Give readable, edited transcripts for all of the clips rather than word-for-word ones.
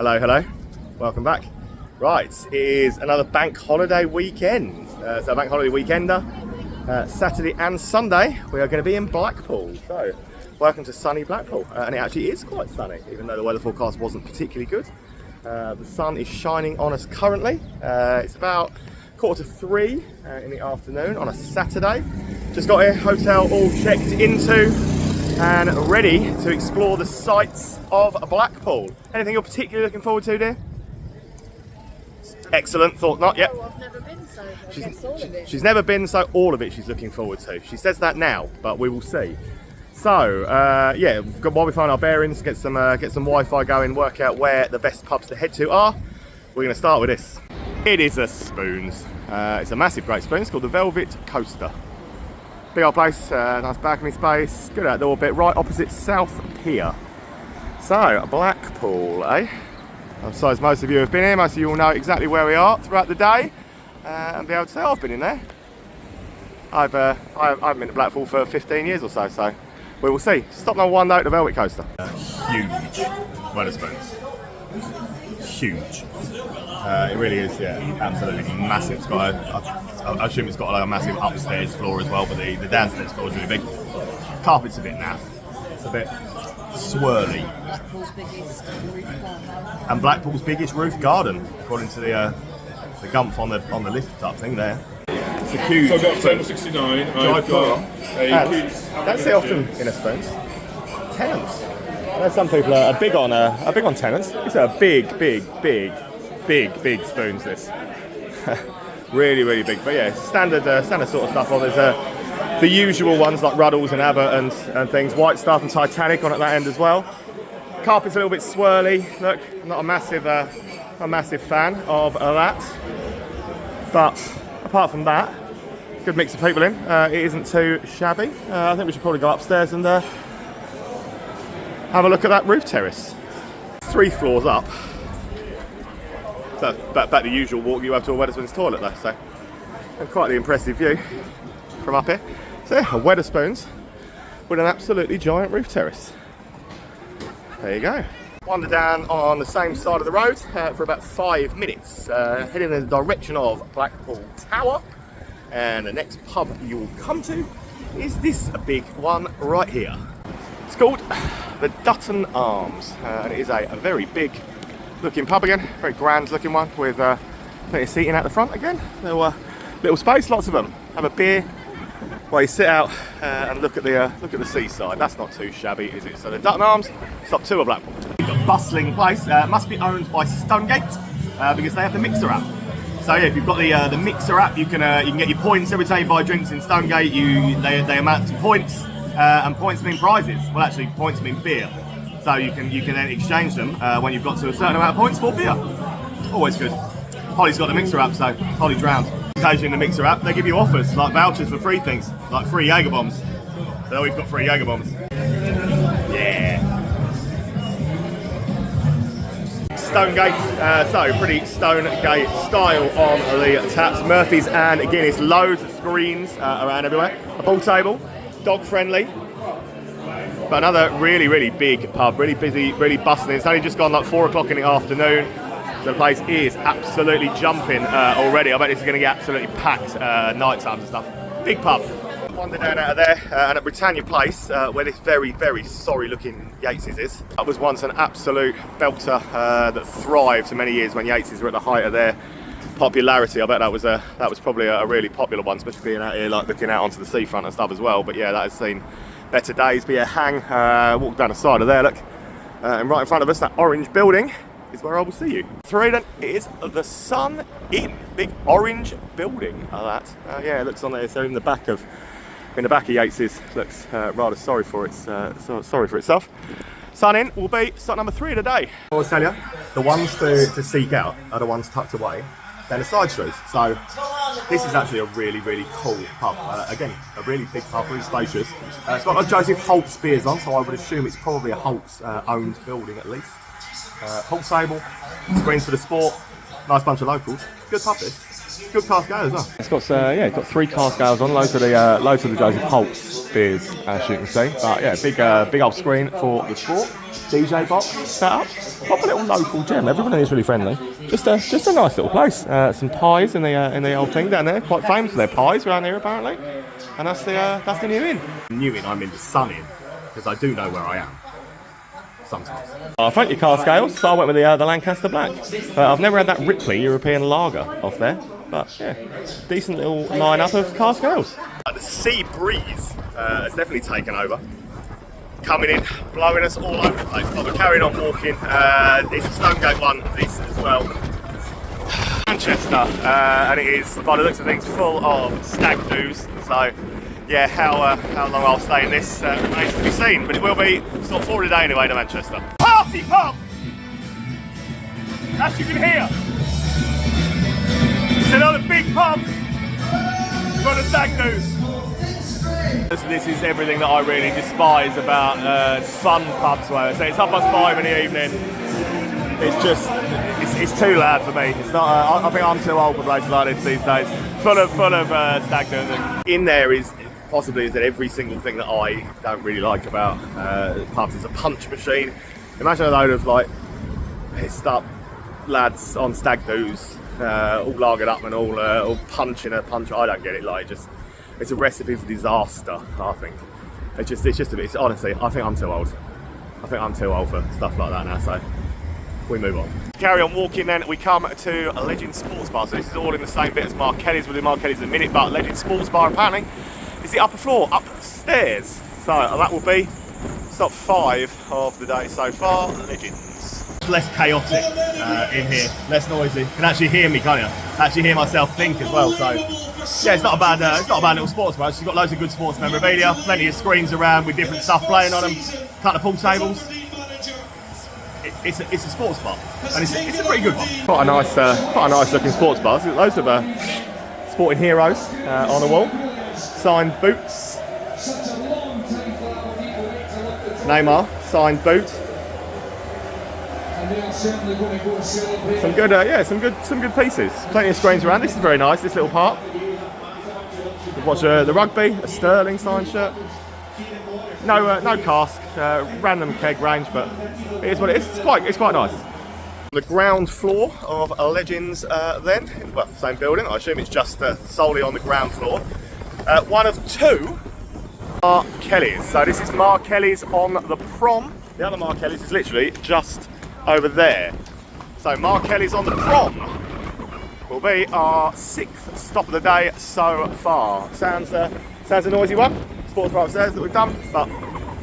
Hello, hello. Welcome back. Right, it is another bank holiday weekend. So bank holiday weekender. Saturday and Sunday, we are going to be in Blackpool. So, welcome to sunny Blackpool. And it actually is quite sunny, even though the weather forecast wasn't particularly good. The sun is shining on us currently. It's about 2:45 in the afternoon on a Saturday. Just got here, hotel all checked into and ready to explore the sights of Blackpool. Anything you're particularly looking forward to, dear? Excellent, thought not yet. No, I've never been, so I guess all of it. She's never been, so all of it she's looking forward to. She says that now, but we will see. So, yeah, while we find our bearings, get some Wi-Fi going, work out where the best pubs to head to are, we're going to start with this. It is a Spoons. It's a massive, great spoon. It's called the Velvet Coaster. Big old place, nice balcony space, good outdoor bit, right opposite South Pier. So, Blackpool, eh? I suppose most of you have been here, most of you will know exactly where we are throughout the day and be able to say, oh, I've been in there. I haven't been to Blackpool for 15 years or so we will see. Stop number one though, the Velvet Coaster. Huge Wetherspoons. Huge. It really is, yeah, absolutely massive. It's got I assume it's got like a massive upstairs floor as well, but the downstairs floor is really big. Carpet's a bit naff. It's a bit swirly. Blackpool's biggest roof garden. And Blackpool's biggest roof garden, according to the gumph on the lift up thing there. It's a huge. So I've got table 69. I've got don't see often in a Spoons. Tenants. I know some people are big on tenants. It's a big Spoons. This. really, really big. But yeah, standard sort of stuff on. There's the usual ones like Ruddles and Abbott and things. White Stuff and Titanic on at that end as well. Carpet's a little bit swirly. Look, I'm not a massive fan of that. But apart from that, good mix of people in. It isn't too shabby. I think we should probably go upstairs and have a look at that roof terrace. 3 floors up. So about the usual walk you have to a Wetherspoons toilet though. So quite the impressive view from up here. So yeah, a Wetherspoons with an absolutely giant roof terrace. There you go. Wander down on the same side of the road for about 5 minutes, heading in the direction of Blackpool Tower. And the next pub you'll come to is this big one right here. It's called the Dutton Arms, and it is a very big looking pub again, very grand looking one with plenty of seating at the front again. Little space, lots of them. Have a beer while you sit out and look at the seaside. That's not too shabby, is it? So the Dutton Arms, stop 2 of Blackpool. A bustling place, must be owned by Stonegate because they have the Mixer app. So yeah, if you've got the Mixer app, you can get your points every time you buy drinks in Stonegate. They amount to points, and points mean prizes. Well, actually, points mean beer. So you can then exchange them when you've got to a certain amount of points for beer. Always good. Holly's got the Mixer app, so Holly drowned. Occasionally in the Mixer app, they give you offers like vouchers for free things, like free Jaeger bombs. So we've got free Jaeger bombs. Yeah. Stonegate, so pretty Stonegate style on the taps. Murphy's and Guinness, loads of screens around everywhere. A pool table, dog friendly. But another really, really big pub, really busy, really bustling. It's only just gone like 4 o'clock in the afternoon. So the place is absolutely jumping already. I bet this is going to get absolutely packed night times and stuff. Big pub. Wander down out of there and at Britannia Place, where this very, very sorry looking Yates' is. That was once an absolute belter that thrived for many years when Yates' were at the height of their popularity. I bet that was probably a really popular one, especially being out here like looking out onto the seafront and stuff as well. But yeah, that has seen better days. But yeah, walk down the side of there, look. And right in front of us, that orange building is where I will see you. 3 then is the Sun Inn. Big orange building like that. Yeah, it looks on there. So in the back of Yates's, looks rather sorry for itself. Sun Inn will be start number 3 of the day. I will tell you, the ones to seek out are the ones tucked away down the side streets. So this is actually a really, really cool pub. Again, a really big pub, really spacious. It's got a Joseph Holt's beers on, so I would assume it's probably a Holt's owned building at least. Pool table, screens for the sport, nice bunch of locals. Good pub this. Good cask ale as well. It's got 3 cask ales on, loads of the Joseph Holt's beers, as you can see. But yeah, big old screen for the sport. DJ box set up. Proper little local gem. Everyone is really friendly. Just a nice little place. Some pies in the old thing down there. Quite famous for their pies around here apparently. And that's the New Inn. New Inn, I'm in the Sun Inn because I do know where I am. Sometimes. Thank you, car scales. So I went with the Lancaster Black. I've never had that Ripley European Lager off there. But yeah, decent little lineup of car scales. The sea breeze has definitely taken over. Coming in, blowing us all over the place. But we're carrying on walking. It's a Stonegate one, this as well. Manchester, and it is, by the looks of things, full of stag doos. So yeah, how long I'll stay in this remains to be seen. But it will be sort of 4 a day anyway to Manchester. Party pub! As you can hear. It's another big pub for the stag doos. This is everything that I really despise about fun pubs. Where it's 5:30 in the evening. It's just, it's too loud for me. It's not. I think I'm too old for places like this these days. Full of stag doos. In there is possibly every single thing that I don't really like about pubs. It's a punch machine. Imagine a load of like pissed up lads on stag doos. All lagered up and all punching a punch. I don't get it. Like, it's a recipe for disaster. I think it's just a bit. Honestly, I think I'm too old. I think I'm too old for stuff like that now. So we move on. Carry on walking. Then we come to a Legend Sports Bar. So this is all in the same bit as Mark Kelly's. We'll do Mark Kelly's in a minute, but Legend Sports Bar apparently is the upper floor, upstairs. So that will be stop 5 of the day so far. Legends. Less chaotic in here, less noisy. You can actually hear me, can't you? Actually hear myself think as well. So yeah, it's not a bad little sports bar. She's got loads of good sports memorabilia, plenty of screens around with different stuff playing on them, couple of pool tables. It's a sports bar, and it's a pretty good one. Quite a nice looking sports bar. So loads of sporting heroes on the wall, signed boots. Neymar signed boot. Some good pieces. Plenty of screens around. This is very nice. This little part. You can watch the rugby, a Sterling signed shirt. No cask, random keg range, but it is what it is. It's quite nice. The ground floor of Legends, then, well, same building. I assume it's just solely on the ground floor. One of 2 Mark Kelly's. So this is Mark Kelly's on the prom. The other Mark Kelly's is literally just over there. So Mark Kelly's on the prom will be our 6th stop of the day so far. Sounds a noisy one. Sports bar upstairs that we've done, but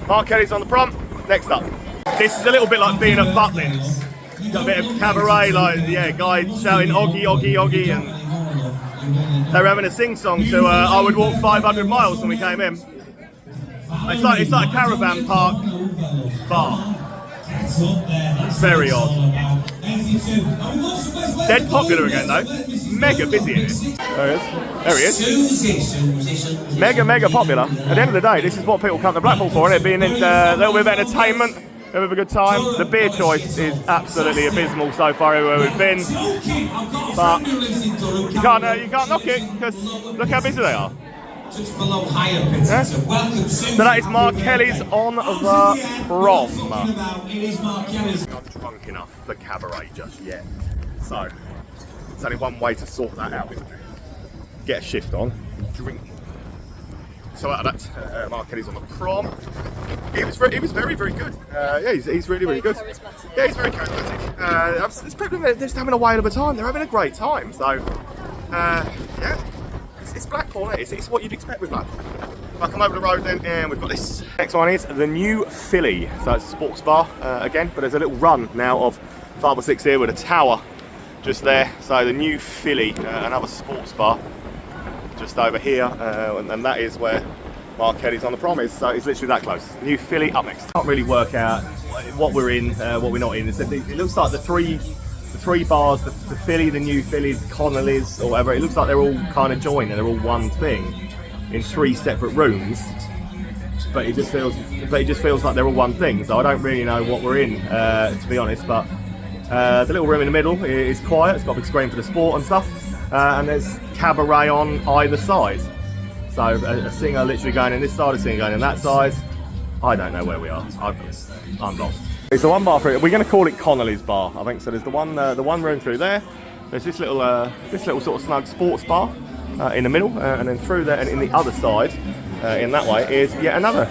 Mark Kelly's on the prom. Next up, this is a little bit like being at Butlins. Got a bit of cabaret, like guys shouting "Oggy, Oggy, Oggy," and they were having a sing-song to "I Would Walk 500 Miles" when we came in. It's like a caravan park bar. Very odd. Dead popular again though. Mega busy in it. There he is. Mega popular. At the end of the day, this is what people come to Blackpool for, isn't it? Being a little bit of entertainment, a have a good time. The beer choice is absolutely abysmal so far everywhere we've been. But you can't knock it because look how busy they are. Just below higher Peter. So that is Mark Kelly's on the prom. Not drunk enough for cabaret just yet. So there's only one way to sort that out, isn't there? Get a shift on, drink. So out of that, Mark Kelly's on the prom. He was very good. Yeah, he's really good. Yeah, he's very charismatic. There's people they're just having a whale of a time. They're having a great time. So yeah. It's Blackpool, isn't it? It's what you'd expect with Blackpool. I come over the road then, and we've got this. Next one is the New Philly. So it's a sports bar again, but there's a little run now of 5 or 6 here with a tower just there. So the New Philly, another sports bar just over here, and that is where Mark Kelly's on the prom is. So it's literally that close. New Philly up next. Can't really work out what we're in, what we're not in. It looks like the three bars, the Philly, the New Philly, Connolly's or whatever, it looks like they're all kind of joined and they're all one thing in 3 separate rooms, but it just feels like they're all one thing. So I don't really know what we're in, to be honest. But the little room in the middle is quiet. It's got a big screen for the sport and stuff, and there's cabaret on either side. So a singer literally going in this side, a singer going in that side. I don't know where we are. I'm lost. It's a one bar through. We're going to call it Connolly's Bar, I think. So there's the one room through there. There's this little sort of snug sports bar in the middle, and then through there and in the other side, in that way, is yet another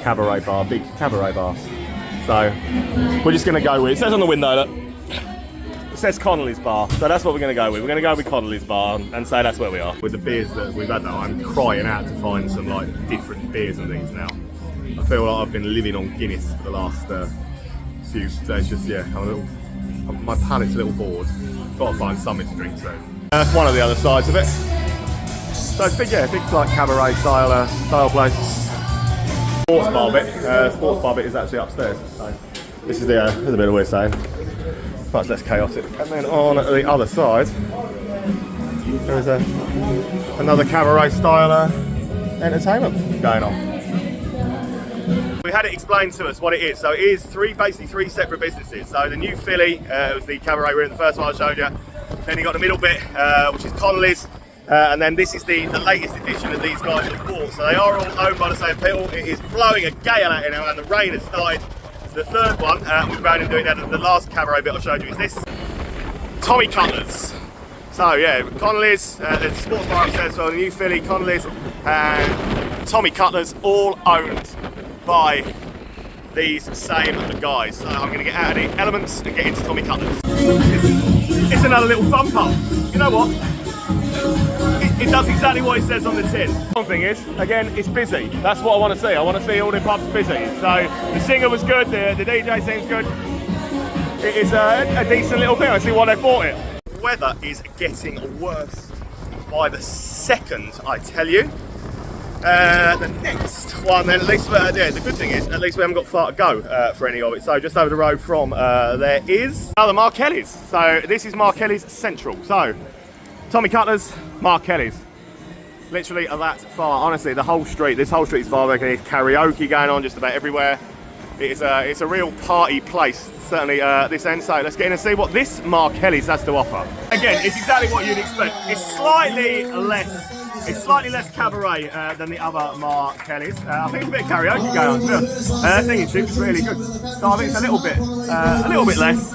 cabaret bar, big cabaret bar. So we're just going to go with. It says on the window that it says Connolly's Bar, so that's what we're going to go with. We're going to go with Connolly's Bar and say that's where we are. With the beers that we've had, though, I'm crying out to find some like different beers and things now. I feel like I've been living on Guinness for the last few days. Just my palate's a little bored. Got to find something to drink soon. That's one of the other sides of it. So it's big, big like cabaret style place. Sports bar bit is actually upstairs. So this is there's a bit of weird saying, much less chaotic. And then on the other side, there is another cabaret style entertainment going on. We had it explained to us what it is. So it is basically three separate businesses. So the New Philly was the cabaret room, the first one I showed you. Then you got the middle bit, which is Connolly's. And then this is the latest edition that these guys have bought. So they are all owned by the same people. It is blowing a gale out here now and the rain has started. So the third one, we're going to do it now. The last cabaret bit I showed you is this. Tommy Cutler's. So yeah, Connolly's, there's a sports bar upstairs, so the New Philly, Connolly's, and Tommy Cutler's, all owned by these same guys. So I'm going to get out of the elements and get into Tommy Cutler's. It's another little fun pub. You know what? It does exactly what it says on the tin. One thing is, again, it's busy. That's what I want to see. I want to see all the pubs busy. So the singer was good, the DJ seems good. It is a decent little thing. I see why they bought it. Weather is getting worse by the second, I tell you. The next one, then, at least, the good thing is, at least we haven't got far to go for any of it. So just over the road from there is another Mark Kelly's. So this is Mark Kelly's Central. So Tommy Cutler's, Mark Kelly's. Literally that far. Honestly, this whole street is far away. There's karaoke going on just about everywhere. It's a real party place, certainly this end. So let's get in and see what this Mark Kelly's has to offer. Again, it's exactly what you'd expect. It's slightly less cabaret than the other Mark Kelly's. I think it's a bit of karaoke going on too. Singing tube is really good. So I think it's a little bit less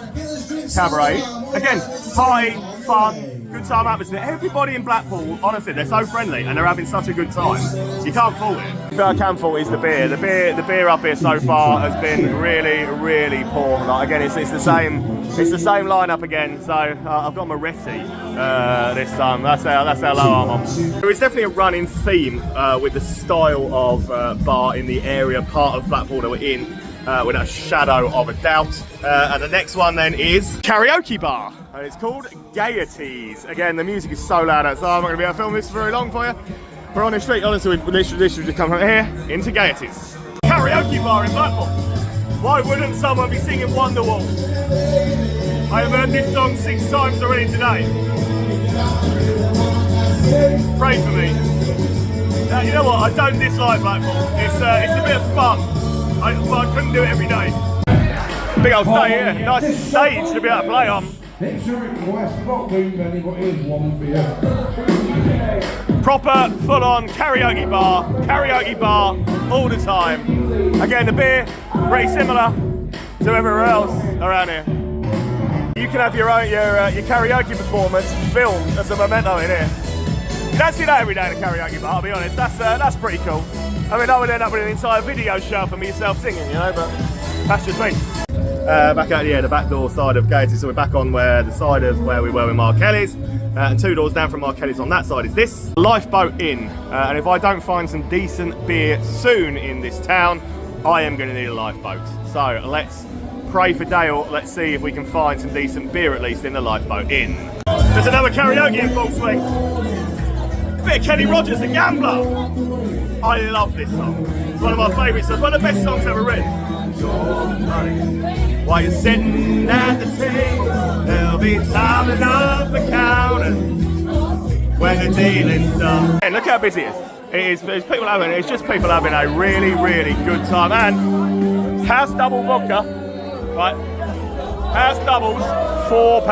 cabaret. Again, party, fun. Good time atmosphere. Everybody in Blackpool, honestly, they're so friendly and they're having such a good time. You can't fault it. The thing I can fault is the beer. The beer up here so far has been really, really poor. Like, again, it's the same lineup again. So I've got Moretti this time. That's how low I'm on. There is definitely a running theme with the style of bar in the area part of Blackpool that we're in, without a shadow of a doubt. And the next one then is Karaoke Bar. And it's called Yates. Again, the music is so loud outside, I'm not going to be able to film this for very long for you. We're on the street, honestly, we literally just come from here into Yates. Karaoke Bar in Blackpool. Why wouldn't someone be singing Wonderwall? I have heard this song 6 times already today. Pray for me. You know what, I don't dislike Blackpool. It's a bit of fun, but I couldn't do it every day. Big old stage here, nice stage to be able to play on. Proper, full-on karaoke bar, all the time. Again, the beer, pretty similar to everywhere else around here. You can have your karaoke performance filmed as a memento in here. You don't see that every day at a karaoke bar, I'll be honest. That's pretty cool. I mean, I would end up with an entire video show for myself singing, you know, but that's just me. Back out the back door side of Yates, so we're back on the side of where we were with Mark Kelly's, and 2 doors down from Mark Kelly's on that side is this Lifeboat Inn. And if I don't find some decent beer soon in this town, I am going to need a lifeboat. So let's pray for Dale. Let's see if we can find some decent beer at least in the Lifeboat Inn. There's another karaoke in full swing. Bit of Kenny Rogers, The Gambler. I love this song. It's one of my favourites. It's one of the best songs ever written. While you're sitting at the table, there'll be time enough for counting when the dealing's done. And look how busy it is. It's just people having a really, really good time. And house double vodka, right? House doubles, £4.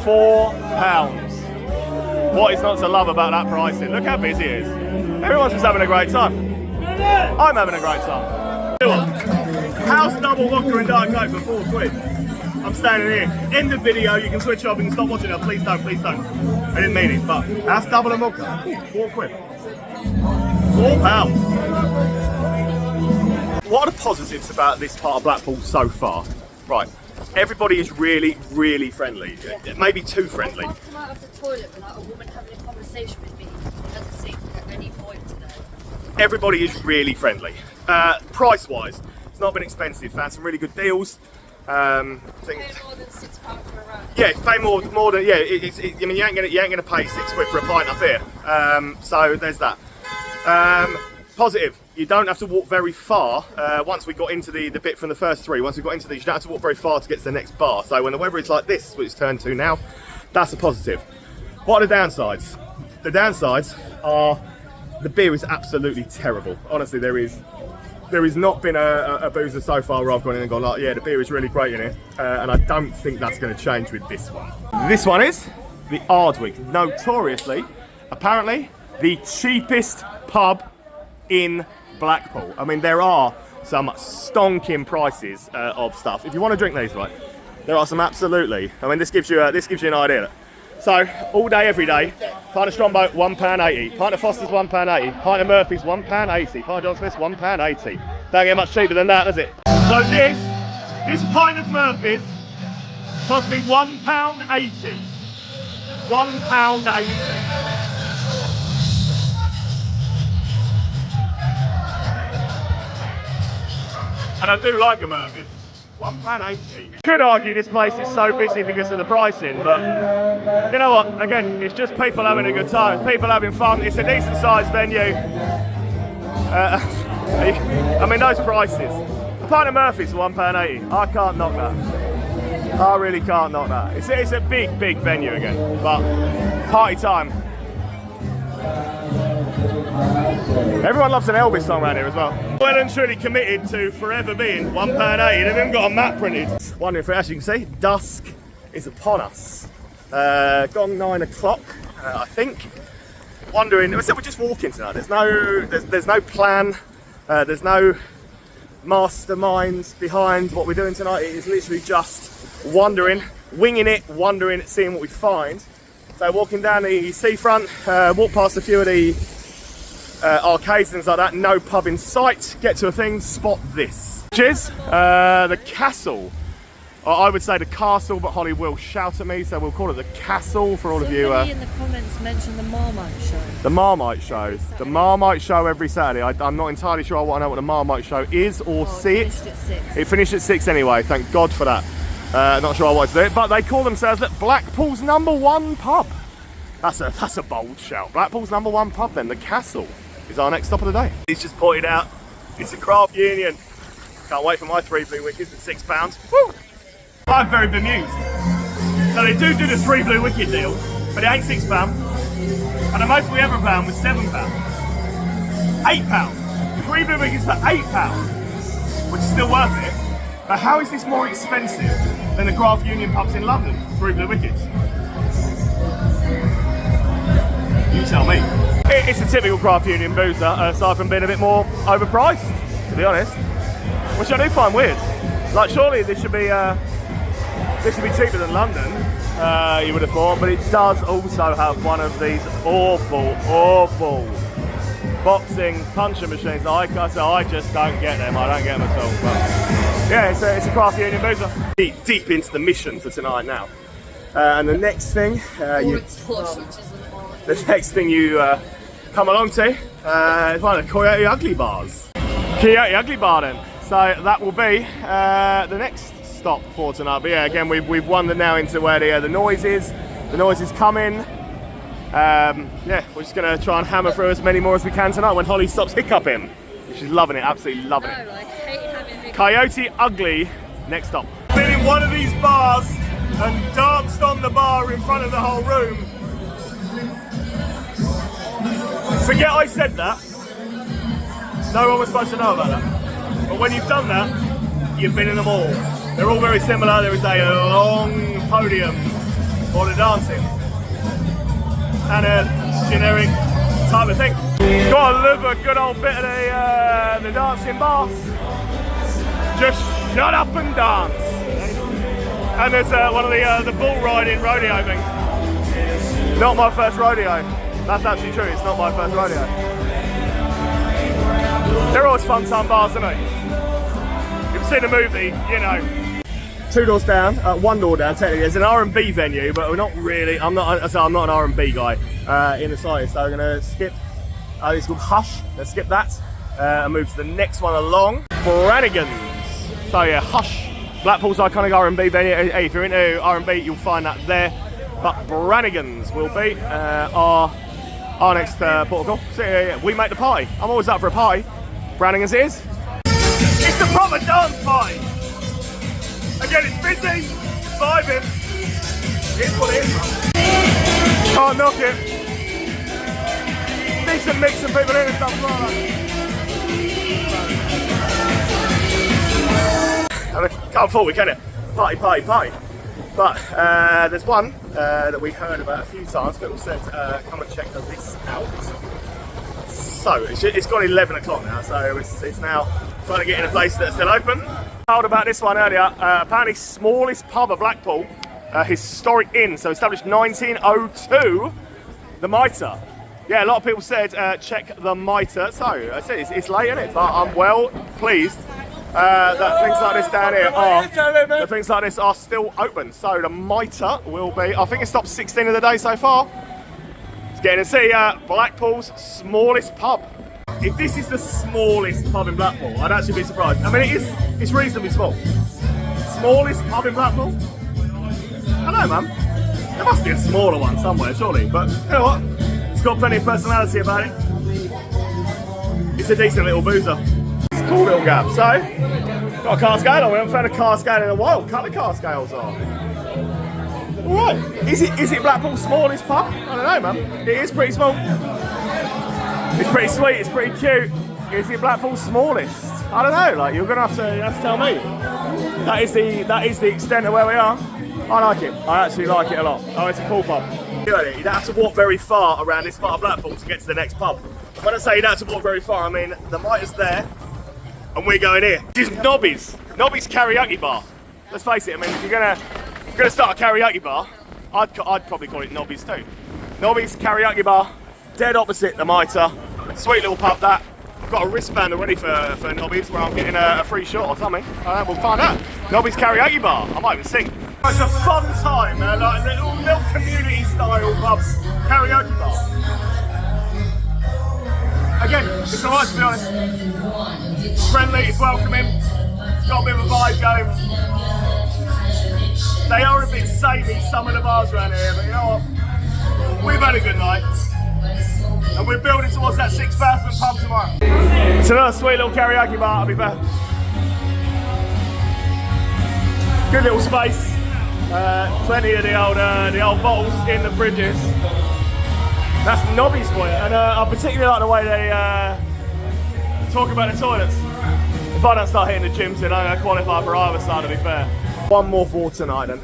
£4. What is not to love about that pricing? Look how busy it is. Everyone's just having a great time. I'm having a great time. House double vodka and Diet Coke for £4. I'm standing here. End the video, you can switch off, you can stop watching it. Please don't, please don't. I didn't mean it, but house double and vodka. £4. £4. What are the positives about this part of Blackpool so far? Right, everybody is really, really friendly. Maybe too friendly. I can't come out of the toilet without a woman having a conversation with me at the sink at any point today. Everybody is really friendly. Price-wise, it's not been expensive. Found some really good deals. I think. Pay more than £6 for a round. Yeah, it's pay more than yeah. I mean, you ain't gonna pay £6 for a pint up here. So there's that. Positive. You don't have to walk very far. Once we got into the bit from the first three, once we got into these, you don't have to walk very far to get to the next bar. So when the weather is like this, which it's turned to now, that's a positive. What are the downsides? The downsides are the beer is absolutely terrible. Honestly, there is not been a boozer so far where I've gone in and gone like, yeah, the beer is really great in here. And I don't think that's going to change with this one. This one is the Ardwick. Notoriously, apparently, the cheapest pub in Blackpool. I mean, there are some stonking prices of stuff. If you want to drink these, right, there are some absolutely. I mean, this gives you an idea. So all day, every day, pint of Strongbow £1.80, pint of Foster's £1.80, pint of Murphy's £1.80, pint of John Smith's £1.80. Don't get much cheaper than that, does it? So this pint of Murphy's cost me £1.80. £1.80. And I do like a Murphy's. £1.80. Could argue this place is so busy because of the pricing, but you know what? Again, it's just people having a good time, people having fun. It's a decent sized venue. I mean, those prices. A pint of Murphy's for £1.80. I can't knock that. I really can't knock that. It's a big, big venue again, but party time. Everyone loves an Elvis song around here as well. Well and truly committed to forever being £1.80. They've even got a map printed. Wondering if, as you can see, dusk is upon us. Gone 9 o'clock, I think. Wondering, we're just walking tonight. There's no plan. There's no masterminds behind what we're doing tonight. It is literally just wandering, winging it, wandering, seeing what we find. So walking down the seafront, walk past a few of the arcades, things like that, no pub in sight, get to a thing, spot this. Which is the castle. I would say the castle, but Holly will shout at me, so we'll call it the castle for all of you. Somebody in the comments mentioned the Marmite show. The Marmite show. The Marmite show every Saturday. I'm not entirely sure I want to know what the Marmite show is or see it. Finished at 6. It finished at 6 anyway, thank God for that. Not sure I want to do it, but they call themselves Blackpool's #1 pub. That's a bold shout. Blackpool's #1 pub then, the castle, is our next stop of the day. He's just pointed out, it's a craft union. Can't wait for my 3 Blue Wickets at £6. Woo! I'm very bemused. So they do the 3 Blue Wicket deal, but it ain't £6. And the most we ever found was £7. £8. 3 Blue Wickets for £8, which is still worth it. But how is this more expensive than the craft union pubs in London? 3 Blue Wickets. You tell me. It's a typical craft union boozer, aside from being a bit more overpriced, to be honest. Which I do find weird. Like, surely this should be cheaper than London, you would have thought, but it does also have one of these awful boxing puncher machines. I just don't get them. I don't get them at all. But yeah, it's a craft union boozer. Deep into the mission for tonight now. And the next thing you come along to is one of the Karaoke Ugly bars. Karaoke Ugly bar then. So that will be the next stop for tonight. But yeah, again, we've wandered now into where the noise is. The noise is coming. Yeah, we're just gonna try and hammer through as many more as we can tonight when Holly stops hiccuping. She's loving it, absolutely loving it. No, I hate having hiccups. Coyote Ugly, next stop. Been in one of these bars and danced on the bar in front of the whole room. Forget I said that. No one was supposed to know about that. But when you've done that, you've been in them all. They're all very similar. There is a long podium for the dancing. and a generic type of thing. Gotta love a good old bit of the dancing bar. Just shut up and dance. And there's one of the bull riding rodeo things. Not my first rodeo. That's actually true, it's not my first rodeo. They're always fun time bars, aren't they? You've seen the movie, you know. 2 doors down, 1 door down technically. There's an R&B venue, but we're not really, I'm not an R&B guy in the slightest, so we're gonna skip, it's called Hush, let's skip that, and move to the next one along. Brannigan's. So yeah, Hush, Blackpool's iconic R&B venue. Hey, if you're into R&B, you'll find that there. But Brannigan's will be our next port of call. So, we make the party. I'm always up for a party. Brannigan's it is. It's the proper dance party. Again, it's busy, it's vibing. It's what it is. Can't knock it. Decent mix of people in and stuff like that. Can't fault we, can it? Party, party, party. But there's one that we heard about a few times. People said, come and check this out. So it's gone 11 o'clock now, so it's now trying to get in a place that's still open. I heard about this one earlier. Apparently smallest pub of Blackpool, historic inn, so established 1902, the Mitre. Yeah, a lot of people said check the Mitre. So I said it's late, isn't it? But I'm well pleased that things like this down here are still open. So the Mitre will be, I think it stopped 16 of the day so far. It's getting to see Blackpool's smallest pub. If this is the smallest pub in Blackpool, I'd actually be surprised. I mean, it's reasonably small. Smallest pub in Blackpool? I don't know, man. There must be a smaller one somewhere, surely. But you know what? It's got plenty of personality about it. It's a decent little boozer. It's a cool little gap. So, got a car scale on. We haven't found a car scale in a while. What colour car scales are? Alright. Is it Blackpool's smallest pub? I don't know, man. It is pretty small. It's pretty sweet, it's pretty cute. Is it Blackpool's smallest? I don't know, like you're gonna have to tell me. That is the extent of where we are. I like it. I actually like it a lot. Oh, it's a cool pub. You don't have to walk very far around this part of Blackpool to get to the next pub. When I say you don't have to walk very far, I mean the Mitre's there and we're going here. This is Nobby's karaoke bar. Let's face it, I mean if you're gonna start a karaoke bar, I'd probably call it Nobby's too. Nobby's karaoke bar, dead opposite the Mitre. Sweet little pub that. I've got a wristband already for Nobby's where I'm getting a free shot or something. We'll find out. Nobby's karaoke bar. I might even sing. It's a fun time, like a little community style pub karaoke bar. Again, it's alright to be honest. It's friendly, it's welcoming. It's got a bit of a vibe going. They are a bit samey, some of the bars around here, but you know what? We've had a good night. And we're building towards that 6,000 pub tomorrow. It's another sweet little karaoke bar, I'll be fair. Good little space. Plenty of the old bottles in the fridges. That's Nobby's for you. And I particularly like the way they talk about the toilets. If I don't start hitting the gyms, then I'm going to qualify for either side, to be fair. One more for tonight then,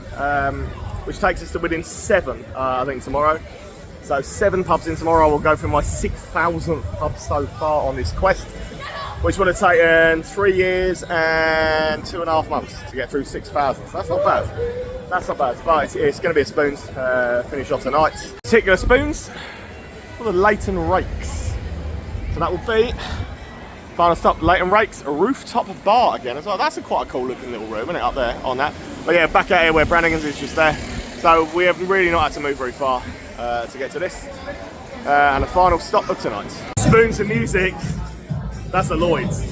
which takes us to within 7, I think, tomorrow. So 7 pubs in tomorrow. We'll go through my 6,000th pub so far on this quest, which would have taken 3 years and 2.5 months to get through 6,000. So that's not bad. That's not bad. But it's going to be a spoons finish off tonight. Particular spoons for the Leighton Rakes. So that will be final stop. Leighton Rakes, a rooftop bar again as well. That's quite a cool looking little room, isn't it, up there on that? But yeah, back out here where Brannigan's is just there. So we have really not had to move very far to get to this. And the final stop of tonight. Spoons and music, that's the Lloyd's.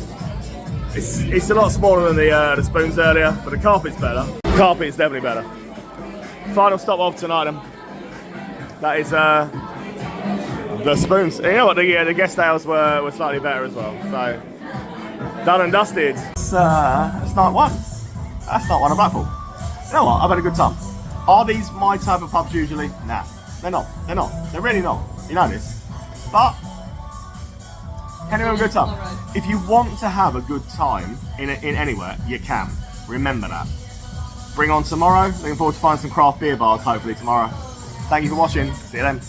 It's a lot smaller than the spoons earlier, but the carpet's better. The carpet is definitely better. Final stop of tonight then. That is the spoons. And you know what, the guest ales were slightly better as well. So, done and dusted. It's night one. That's night one of Blackpool. You know what, I've had a good time. Are these my type of pubs usually? Nah, they're not. They're not. They're really not. You know this. But, can you have a good time? If you want to have a good time in anywhere, you can. Remember that. Bring on tomorrow. Looking forward to finding some craft beer bars hopefully tomorrow. Thank you for watching. See you then.